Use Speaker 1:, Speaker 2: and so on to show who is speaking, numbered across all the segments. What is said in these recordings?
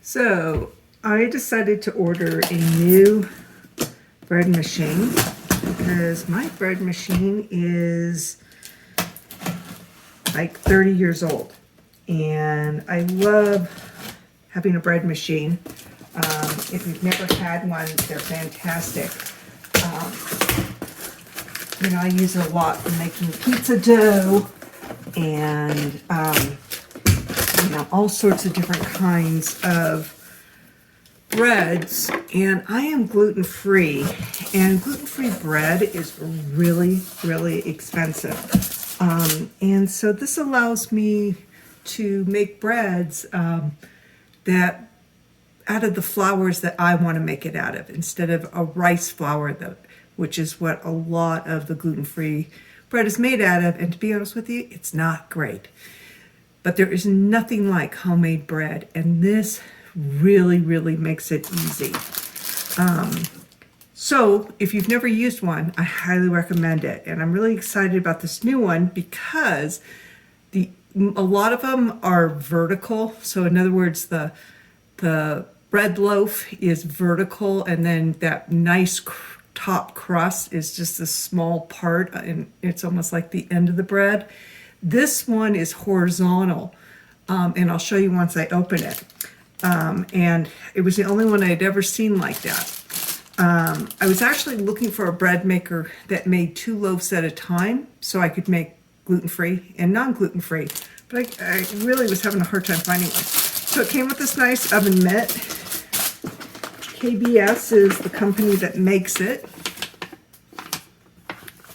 Speaker 1: So I decided to order a new bread machine because my bread machine is like 30 years old, and I love having a bread machine. If you've never had one, they're fantastic. I use it a lot for making pizza dough and all sorts of different kinds of breads. And I am gluten-free, and gluten-free bread is really, really expensive. And so this allows me to make breads that out of the flours that I want to make it out of, instead of a rice flour, which is what a lot of the gluten-free bread is made out of. And to be honest with you, it's not great. But there is nothing like homemade bread, and this really, really makes it easy. So if you've never used one, I highly recommend it. And I'm really excited about this new one because a lot of them are vertical. So in other words, the bread loaf is vertical, and then that nice top crust is just a small part, and it's almost like the end of the bread. This one is horizontal, and I'll show you once I open it. And it was the only one I had ever seen like that. I was actually looking for a bread maker that made 2 loaves at a time, so I could make gluten-free and non-gluten-free. But I really was having a hard time finding one. So it came with this nice oven mitt. KBS is the company that makes it.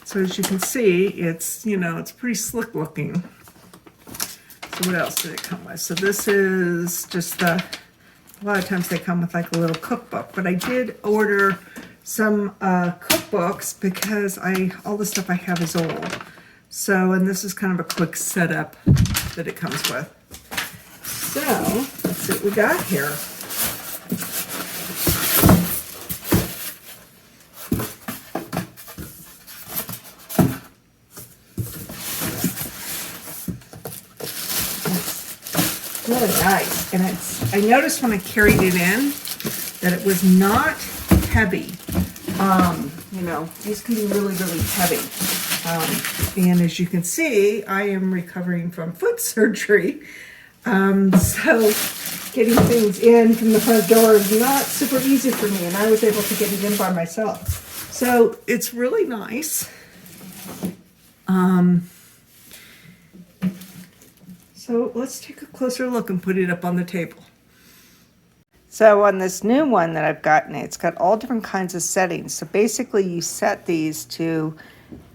Speaker 1: So as you can see, it's, it's pretty slick looking. So what else did it come with? So this is just a lot of times they come with like a little cookbook, but I did order some cookbooks because all the stuff I have is old. So, and this is kind of a quick setup that it comes with. So let's see what we got here. Really nice, and I noticed when I carried it in that it was not heavy. These can be really, really heavy. And as you can see, I am recovering from foot surgery. So getting things in from the front door is not super easy for me, and I was able to get it in by myself. So it's really nice. So let's take a closer look and put it up on the table. So on this new one that I've gotten, it's got all different kinds of settings. So basically you set these to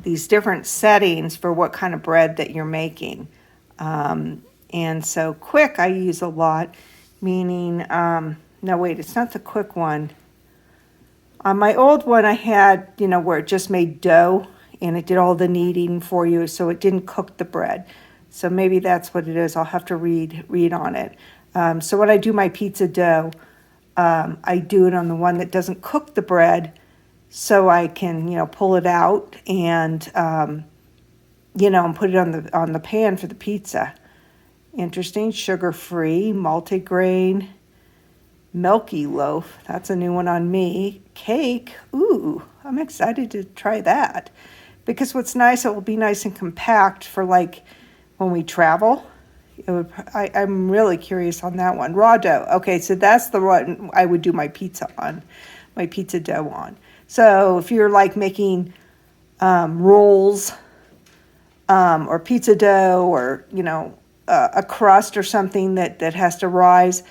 Speaker 1: these different settings for what kind of bread that you're making. And so quick I use a lot, meaning, no wait, it's not the quick one. On my old one I had, where it just made dough and it did all the kneading for you, so it didn't cook the bread. So maybe that's what it is. I'll have to read on it. So when I do my pizza dough, I do it on the one that doesn't cook the bread, so I can, pull it out and, and put it on the pan for the pizza. Interesting. Sugar-free, multigrain, milky loaf. That's a new one on me. Cake. Ooh, I'm excited to try that. Because what's nice, it will be nice and compact for like when we travel. I'm really curious on that one. Raw dough. Okay, so that's the one I would do my pizza dough on. So if you're like making rolls or pizza dough, or a crust or something that has to rise,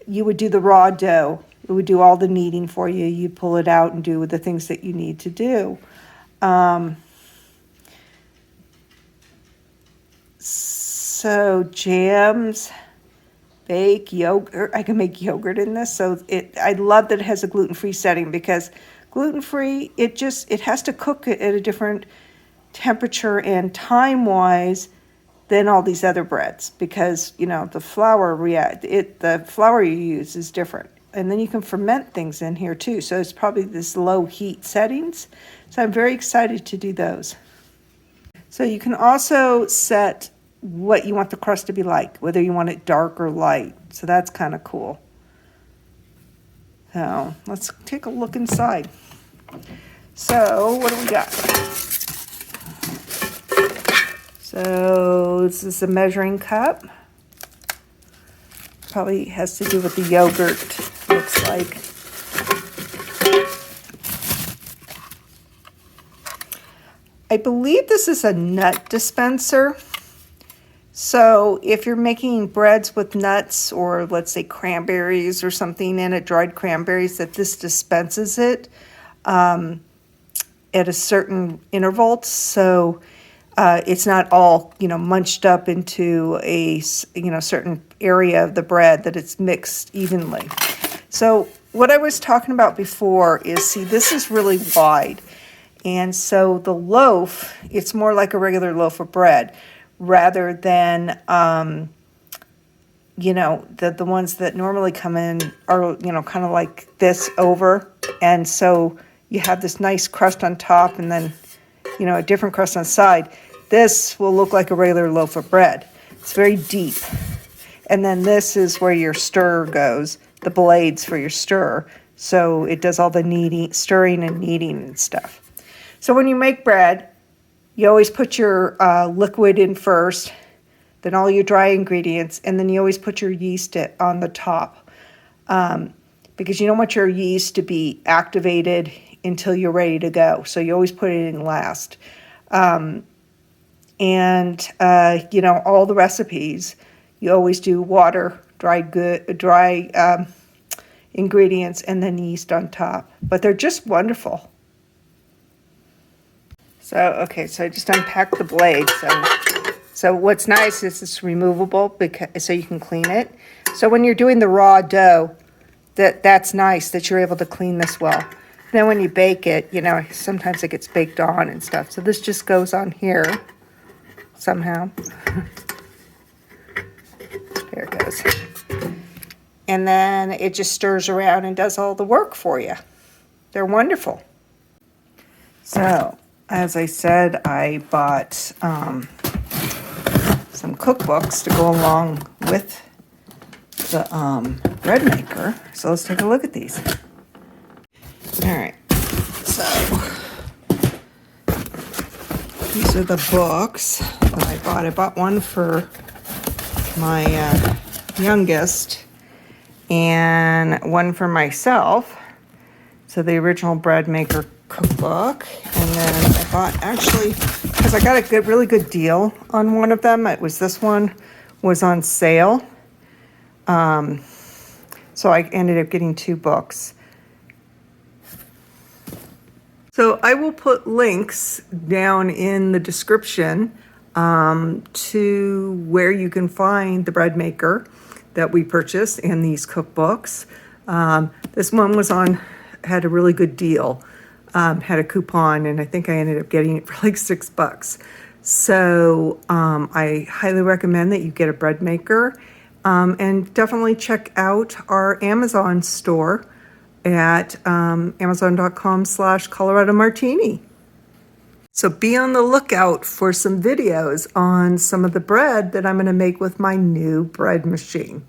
Speaker 1: you would do the raw dough. It would do all the kneading for you. You'd pull it out and do the things that you need to do. So jams, bake, yogurt. I can make yogurt in this. So I love that it has a gluten-free setting, because gluten-free, it has to cook at a different temperature and time-wise than all these other breads, because the flour you use is different, and then you can ferment things in here too. So it's probably this low heat settings. So I'm very excited to do those. So you can also set what you want the crust to be like, whether you want it dark or light. So that's kind of cool. So let's take a look inside. So what do we got? So this is a measuring cup. Probably has to do with the yogurt, looks like. I believe this is a nut dispenser. So if you're making breads with nuts or let's say cranberries or something in it, dried cranberries, that this dispenses it at a certain interval. So it's not all, munched up into a, certain area of the bread, that it's mixed evenly. So what I was talking about before is, see, this is really wide. And so the loaf, it's more like a regular loaf of bread rather than, the ones that normally come in are, kind of like this over. And so you have this nice crust on top and then, a different crust on the side. This will look like a regular loaf of bread. It's very deep. And then this is where your stir goes, the blades for your stir. So it does all the kneading, stirring and kneading and stuff. So when you make bread, you always put your liquid in first, then all your dry ingredients, and then you always put your yeast on the top because you don't want your yeast to be activated until you're ready to go. So you always put it in last. All the recipes, you always do water, dry ingredients, and then yeast on top. But they're just wonderful. So I just unpacked the blade. So what's nice is it's removable so you can clean it. So when you're doing the raw dough, that's nice that you're able to clean this well. Then when you bake it, sometimes it gets baked on and stuff. So this just goes on here somehow. There it goes. And then it just stirs around and does all the work for you. They're wonderful. So, as I said, I bought some cookbooks to go along with the bread maker. So let's take a look at these. All right. So these are the books that I bought. I bought one for my youngest and one for myself. So the original bread maker cookbook, and then I bought, actually, because I got a really good deal on one of them. This one was on sale. So I ended up getting 2 books. So I will put links down in the description to where you can find the bread maker that we purchased and these cookbooks. This one had a really good deal. Had a coupon, and I think I ended up getting it for like $6. So I highly recommend that you get a bread maker, and definitely check out our Amazon store at amazon.com/Colorado Martini. So be on the lookout for some videos on some of the bread that I'm going to make with my new bread machine.